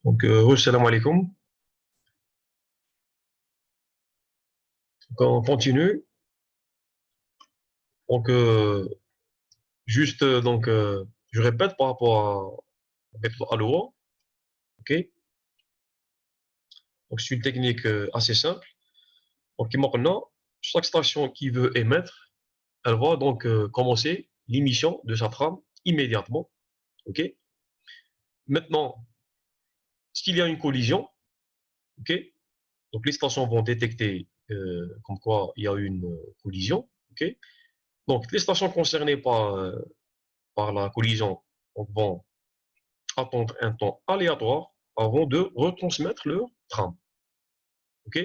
Donc, salam alaikum. Donc, on continue. Donc, juste, je répète par rapport à méthode Aloha. OK? Donc, c'est une technique assez simple. Donc, maintenant, chaque station qui veut émettre, elle va donc commencer l'émission de sa trame immédiatement. OK? Maintenant, s'il y a une collision, OK? Donc, les stations vont détecter comme quoi il y a une collision. OK? Donc, les stations concernées par la collision donc, vont attendre un temps aléatoire avant de retransmettre leur trame. OK?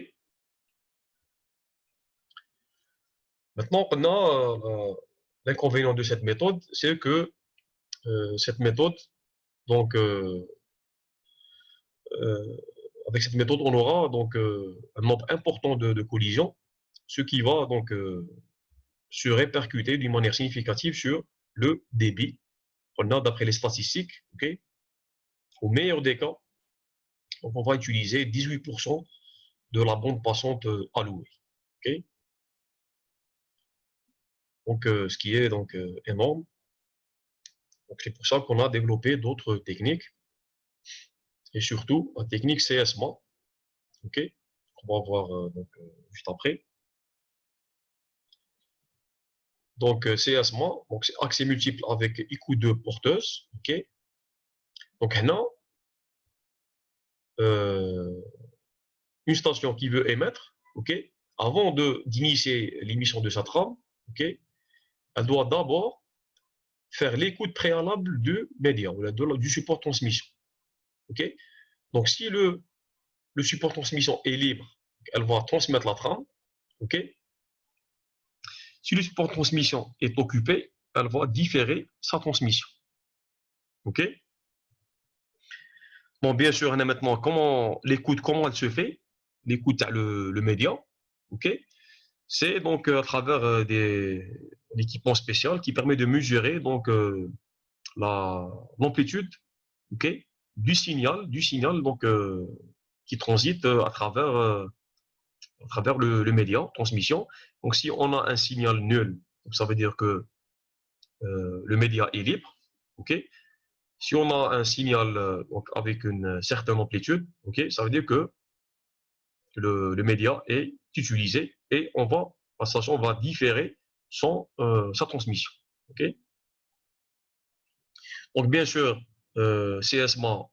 Maintenant, on a l'inconvénient de cette méthode, c'est que cette méthode, donc, euh, avec cette méthode, on aura donc un nombre important de collisions, ce qui va donc se répercuter d'une manière significative sur le débit. On a d'après les statistiques, OK, au meilleur des cas, donc on va utiliser 18% de la bande passante allouée. OK? Donc, ce qui est donc énorme. Donc, c'est pour ça qu'on a développé d'autres techniques et surtout la technique CSMA, ok, on va voir juste après. Donc, CSMA, donc c'est accès multiple avec écoute de porteuse, ok. Donc, maintenant, une station qui veut émettre, ok, avant d'initier l'émission de sa trame, ok, elle doit d'abord faire l'écoute préalable du média, du support transmission, ok. Donc, si le support transmission est libre, elle va transmettre la trame, ok. Si le support transmission est occupé, elle va différer sa transmission, ok. Bon, bien sûr, on a maintenant comment elle se fait, l'écoute le média, ok. C'est donc à travers un équipement spécial qui permet de mesurer donc l'amplitude, ok, du signal donc qui transite à travers le média, transmission. Donc, si on a un signal nul, donc ça veut dire que le média est libre. OK? Si on a un signal donc avec une certaine amplitude, OK, ça veut dire que le média est utilisé et la station va différer sa transmission. OK? Donc, bien sûr, CSMA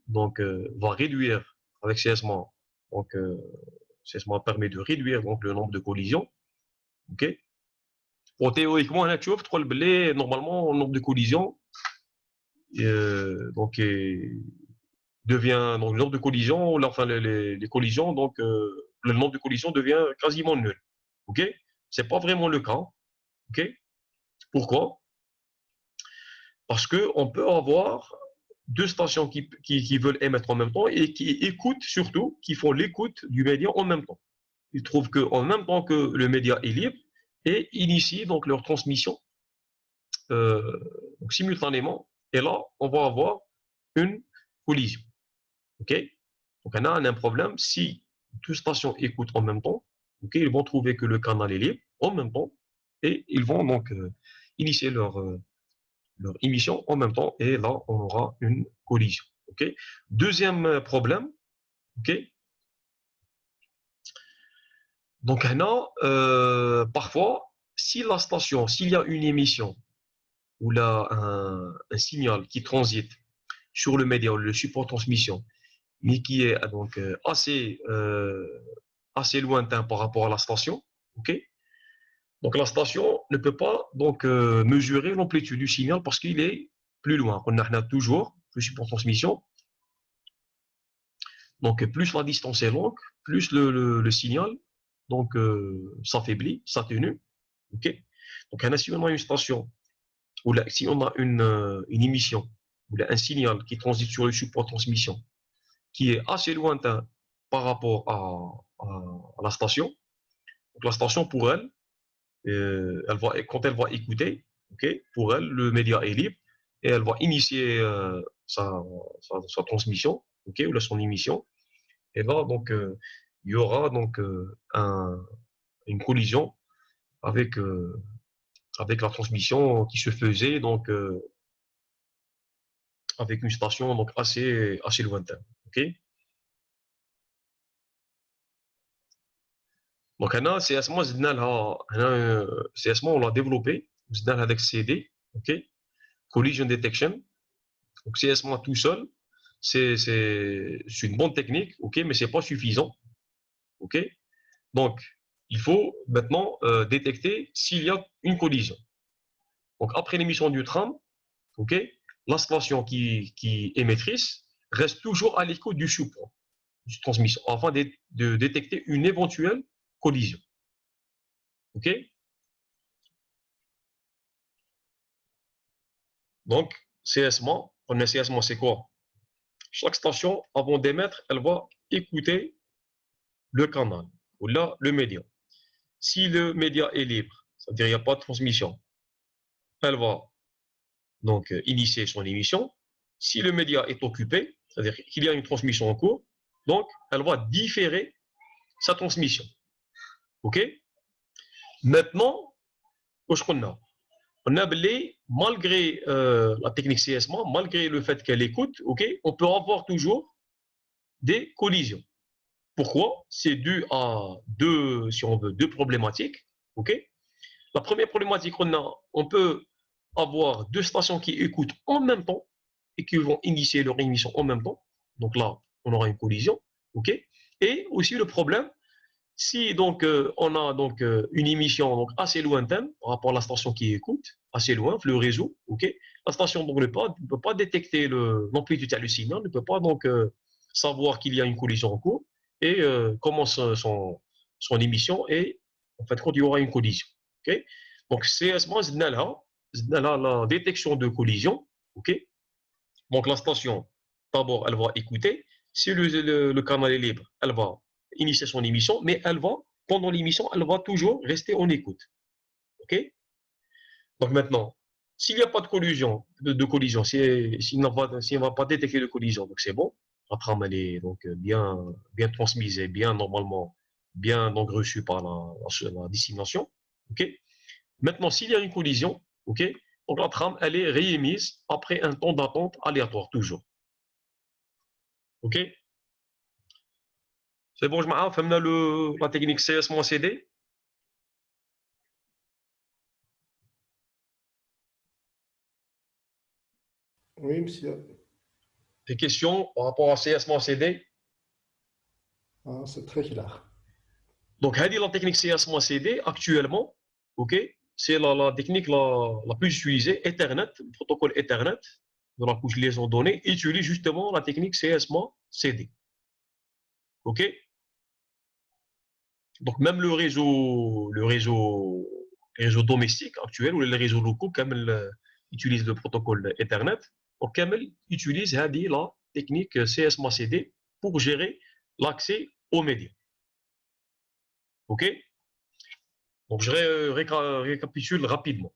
donc, va réduire avec CSMA. Donc, CSMA permet de réduire donc, le nombre de collisions. OK? Théoriquement, on a normalement, le nombre de collisions donc, devient donc le nombre de collisions, enfin les collisions, donc le nombre de collisions devient quasiment nul. Ok? C'est pas vraiment le cas. Ok? Pourquoi? Parce que on peut avoir deux stations qui veulent émettre en même temps et qui écoutent surtout, qui font l'écoute du média en même temps. Ils trouvent qu'en même temps que le média est libre et initient donc leur transmission donc simultanément. Et là, on va avoir une collision. OK? Donc, on a un problème. Si deux stations écoutent en même temps, OK, ils vont trouver que le canal est libre en même temps et ils vont donc initier leur émission en même temps et là, on aura une collision. OK? Deuxième problème, OK? Donc, parfois, s'il y a une émission ou là un signal qui transite sur le média ou le support transmission, mais qui est donc assez lointain par rapport à la station. Ok. Donc la station ne peut pas donc mesurer l'amplitude du signal parce qu'il est plus loin. On a toujours le support transmission. Donc plus la distance est longue, plus le signal donc s'affaiblit, s'atténue. Ok. Donc si on a une station ou là, si on a une émission ou là, un signal qui transite sur le support transmission qui est assez lointain par rapport à la station. Donc la station, pour elle, quand elle va écouter, okay, pour elle, le média est libre et elle va initier sa transmission, ok, ou son émission. Et là, donc, il y aura donc une collision avec, avec la transmission qui se faisait donc avec une station donc assez lointaine. Ok. Donc هنا CSMA زدنا لها هنا CSMA on l'a développé زدنا لها هذاك CD. Ok. Collision detection. Donc CSMA tout seul c'est une bonne technique, ok, mais c'est pas suffisant. Ok. Donc il faut maintenant détecter s'il y a une collision. Donc après l'émission du tram, ok, la station qui émettrice reste toujours à l'écoute du support de transmission afin de détecter une éventuelle collision. Ok. Donc CSMA, on a CSMA, c'est quoi? Chaque station, avant d'émettre, elle va écouter le canal ou là le média. Si le média est libre, c'est-à-dire il n'y a pas de transmission, elle va donc initier son émission. Si le média est occupé, c'est-à-dire qu'il y a une transmission en cours, donc elle va différer sa transmission. Ok. Maintenant, qu'est-ce qu'on a? On a malgré la technique CSMA, malgré le fait qu'elle écoute, ok, on peut avoir toujours des collisions. Pourquoi? C'est dû à deux, si on veut, deux problématiques. Ok. La première problématique qu'on a, on peut avoir deux stations qui écoutent en même temps et qui vont initier leur émission en même temps. Donc là, on aura une collision. Ok. Et aussi le problème, si donc on a donc une émission donc assez lointaine par rapport à la station qui écoute, assez loin, le réseau, ok, la station donc ne peut pas détecter l'amplitude du signal, ne peut pas donc savoir qu'il y a une collision en cours et commence son émission et en fait quand il y aura une collision, ok. Donc CSMA زدنا la détection de collision, ok. Donc la station d'abord elle va écouter, si le canal est libre, elle va initier son émission, mais elle va, pendant l'émission, elle va toujours rester en écoute. Ok. Donc maintenant, s'il n'y a pas de collision, s'il ne va pas détecter de collision, donc c'est bon. La trame, elle est donc bien transmise et bien normalement, bien donc reçue par la destination. Ok. Maintenant, s'il y a une collision, ok, donc la trame, elle est réémise après un temps d'attente aléatoire, toujours. Ok. C'est bon, je m'en فهمنا la technique CS-CD. Oui, monsieur. Des questions par rapport à CS-CD? Ah, c'est très clair. Donc, la technique CS-CD actuellement, ok, c'est la technique la plus utilisée. Ethernet, le protocole Ethernet de la couche liaison données utilise justement la technique CS-CD. Ok. Donc, même les réseaux domestiques actuels ou les réseaux locaux, comme utilisent le protocole Ethernet, donc Camel utilise la technique CS-CD pour gérer l'accès aux médias. Ok. Donc, je récapitule rapidement.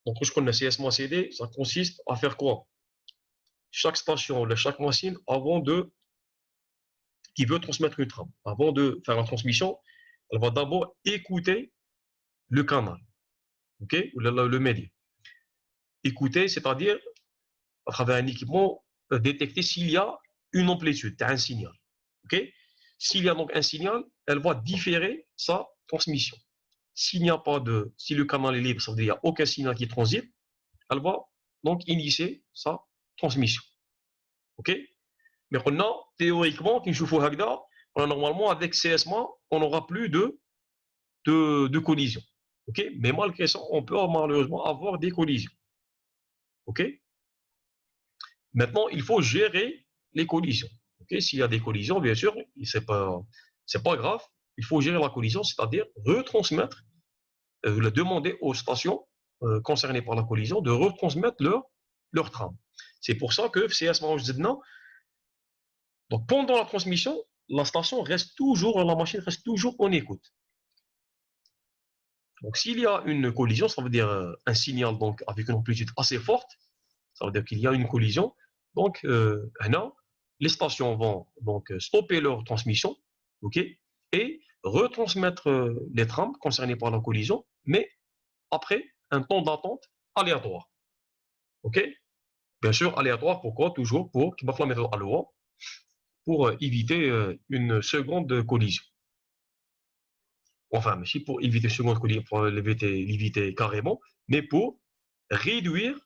Donc, je connais CS-CD, ça consiste à faire quoi? Chaque station, chaque machine, qui veut transmettre une trame, avant de faire la transmission, elle va d'abord écouter le canal, ok, ou le média. Écouter, c'est-à-dire, à travers un équipement, détecter s'il y a une amplitude, un signal. Ok. S'il y a donc un signal, elle va différer sa transmission. S'il n'y a pas si le canal est libre, ça veut dire qu'il n'y a aucun signal qui transite, elle va donc initier sa transmission. Ok. Mais on a, théoriquement, on a normalement avec CSMA, on n'aura plus de collision. Ok. Mais malgré ça, on peut malheureusement avoir des collisions. Ok. Maintenant, il faut gérer les collisions. Ok. S'il y a des collisions, bien sûr, c'est pas grave. Il faut gérer la collision, c'est-à-dire retransmettre, demander aux stations concernées par la collision de retransmettre leur trame. C'est pour ça que CSMA donc pendant la transmission, la station reste toujours, la machine reste toujours en écoute. Donc s'il y a une collision, ça veut dire un signal donc avec une amplitude assez forte, ça veut dire qu'il y a une collision. Donc, هنا, les stations vont donc stopper leur transmission, ok, et retransmettre les trames concernées par la collision, mais après un temps d'attente aléatoire. Ok? Bien sûr, aléatoire, pourquoi? Toujours pour, qui la méthode ALOA, pour éviter une seconde collision. Enfin, mais pour éviter une seconde collision, pour l'éviter carrément, mais pour réduire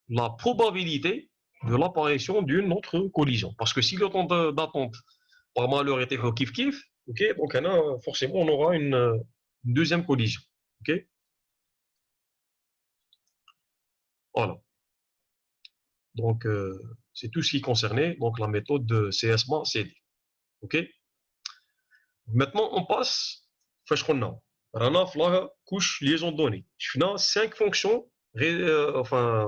la probabilité de l'apparition d'une autre collision. Parce que si le temps d'attente par malheur était kiff-kiff, ok, donc là, forcément, on aura une deuxième collision. Ok? Voilà. Donc, c'est tout ce qui concernait donc, la méthode de CSMA-CD. Ok? Maintenant, on passe à la couche liaison de données. On a 5 fonctions, enfin,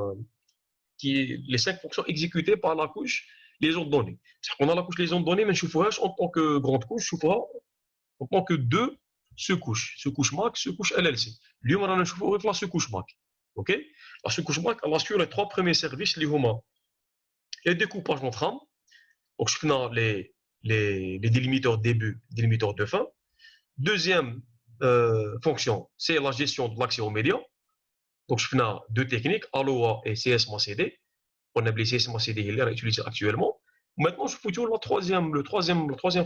les 5 fonctions exécutées par la couche liaison de données. On a la couche liaison de données, mais je ne en tant que grande couche, je en tant que deux sous-couches. Sous-couche MAC, sous-couche LLC. Lui, on a la sous-couche MAC. Ok? La sous-couche MAC, elle assure les 3 premiers services, les et découpage en trames. Donc, je fais les délimiteurs début, délimiteurs de fin. Deuxième fonction, c'est la gestion de l'accès aux médias. Donc, je fais deux techniques, ALOA et CSMA-CD. On appelle CSMA-CD, il est utilisé actuellement. Maintenant, je fais la troisième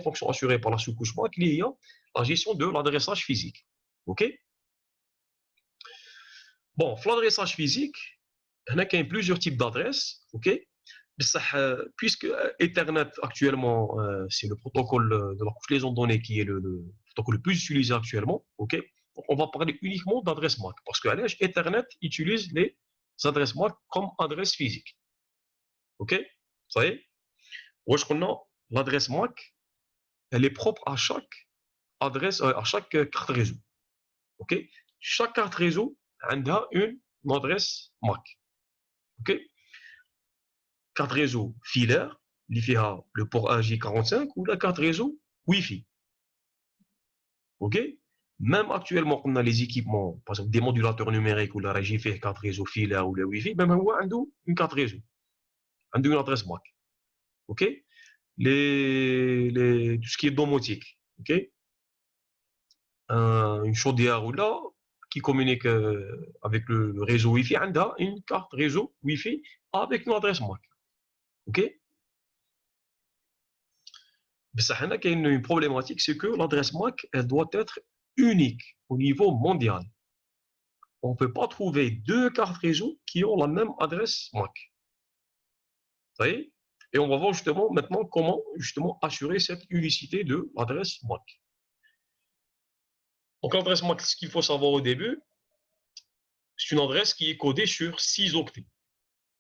fonction assurée par la sous-couche MAC, il y a la gestion de l'adressage physique. OK? Bon, l'adressage physique, il y a plusieurs types d'adresses. OK? Puisque Ethernet actuellement, c'est le protocole de la couche liaison de données qui est le protocole le plus utilisé actuellement, ok? Donc, on va parler uniquement d'adresse MAC parce que Ethernet utilise les adresses MAC comme adresse physique, ok? Ça y est? Où est-ce qu'on a l'adresse MAC? Elle est propre à chaque adresse, à chaque carte réseau, ok? Chaque carte réseau a une adresse MAC, ok? Carte réseau filaire, le port AJ45 ou la carte réseau Wi-Fi. OK? Même actuellement, on a les équipements, par exemple des modulateurs numériques ou la régie fait carte réseau filaire ou le Wi-Fi, même on a une carte réseau, on a une adresse MAC. OK? Tout ce qui est domotique, OK? Une chaudière ou là qui communique avec le réseau Wi-Fi, on a une carte réseau Wi-Fi avec une adresse MAC. OK? Mais ça a une problématique, c'est que l'adresse MAC, elle doit être unique au niveau mondial. On ne peut pas trouver deux cartes réseau qui ont la même adresse MAC. Vous voyez? Et on va voir justement maintenant comment justement assurer cette unicité de l'adresse MAC. Donc l'adresse MAC, ce qu'il faut savoir au début, c'est une adresse qui est codée sur 6 octets.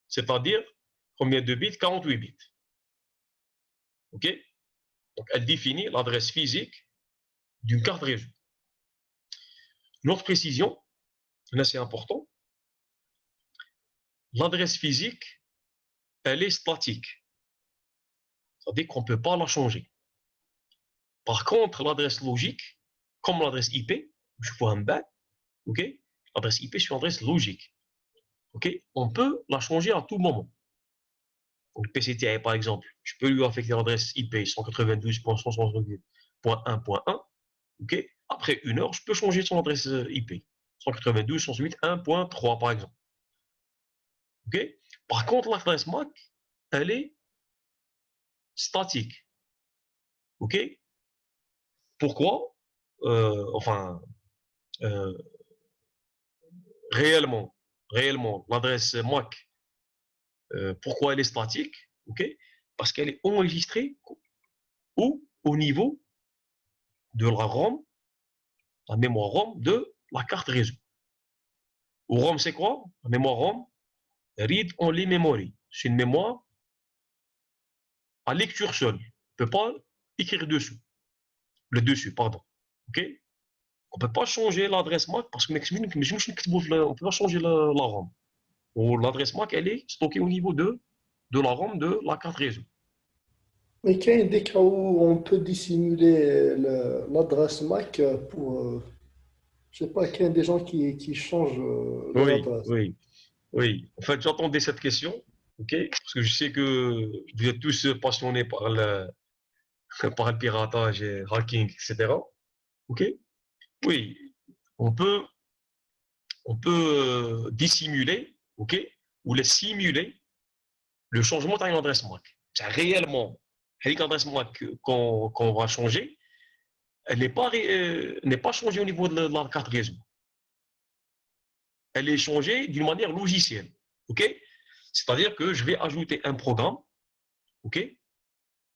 C'est-à-dire combien de bits? 48 bits. OK? Donc elle définit l'adresse physique d'une carte réseau. Une autre précision, là c'est important, l'adresse physique, elle est statique. C'est-à-dire qu'on ne peut pas la changer. Par contre, l'adresse logique, comme l'adresse IP, je vois un bas, ok? L'adresse IP, c'est une adresse logique. Ok? On peut la changer à tout moment. Donc, PCTI, par exemple, je peux lui affecter l'adresse IP 192.168.1.1. Ok? Après une heure, je peux changer son adresse IP 192.168.1.3, par exemple. Ok? Par contre, l'adresse MAC, elle est statique. Ok? Pourquoi? Enfin, réellement, l'adresse MAC, pourquoi elle est statique? Ok? Parce qu'elle est enregistrée au niveau de la ROM, la mémoire ROM de la carte réseau. Ou ROM, c'est quoi? La mémoire ROM, Read Only Memory. C'est une mémoire à lecture seule. On ne peut pas écrire dessus. Le dessus, pardon. Ok? On ne peut pas changer l'adresse MAC parce que on ne peut pas changer la ROM. Ou l'adresse MAC, elle est stockée au niveau de la ROM de la carte réseau. Mais il y a des cas où on peut dissimuler l'adresse MAC pour, je sais pas, qu'il y a des gens qui changent leur Oui, adresse. oui, oui. En fait, j'attendais cette question. ok? Parce que je sais que vous êtes tous passionnés par par le piratage et hacking, etc. Ok? Oui, on peut, on peut dissimuler, ok? Ou les simuler le changement d'une adresse MAC. C'est réellement, l'adresse MAC qu'on va changer, elle n'est pas changée au niveau de la carte réseau. Elle est changée d'une manière logicielle. Ok? C'est-à-dire que je vais ajouter un programme, ok?